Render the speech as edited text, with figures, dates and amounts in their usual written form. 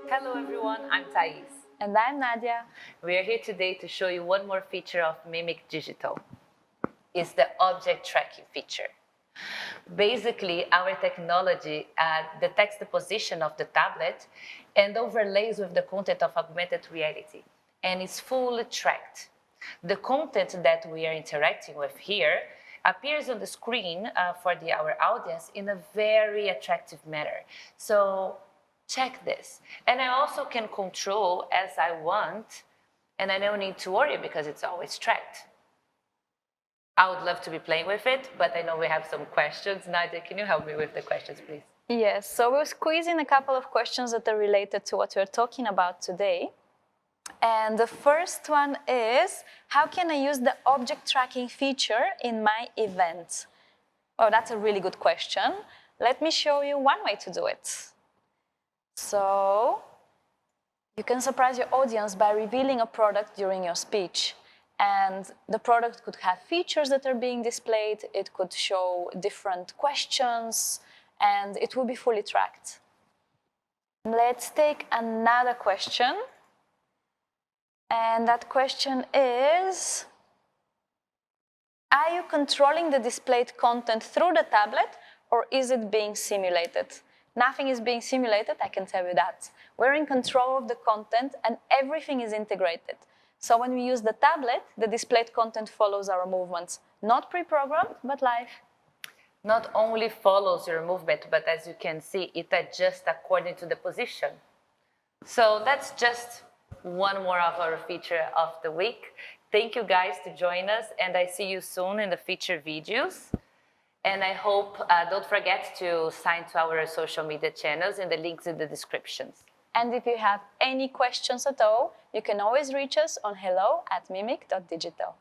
Hello everyone, I'm Thais. And I'm Nadia. We are here today to show you one more feature of Mimic Digital. It's the object tracking feature. Basically, our technology detects the position of the tablet and overlays with the content of augmented reality, and is fully tracked. The content that we are interacting with here appears on the screen for our audience in a very attractive manner. So check this. And I also can control as I want, and I don't need to worry because it's always tracked. I would love to be playing with it, but I know we have some questions. Nadia, can you help me with the questions, please? Yes, so we'll squeeze in a couple of questions that are related to what we're talking about today. And the first one is, how can I use the object tracking feature in my event? Oh, that's a really good question. Let me show you one way to do it. So, you can surprise your audience by revealing a product during your speech. And the product could have features that are being displayed, it could show different questions, and it will be fully tracked. Let's take another question. And that question is, are you controlling the displayed content through the tablet, or is it being simulated? Nothing is being simulated, I can tell you that. We're in control of the content and everything is integrated. So when we use the tablet, the displayed content follows our movements. Not pre-programmed, but live. Not only follows your movement, but as you can see, it adjusts according to the position. So that's just one more of our feature of the week. Thank you guys to join us, and I see you soon in the feature videos. And I hope, don't forget to sign to our social media channels and the links in the descriptions. And if you have any questions at all, you can always reach us on hello@mimic.digital.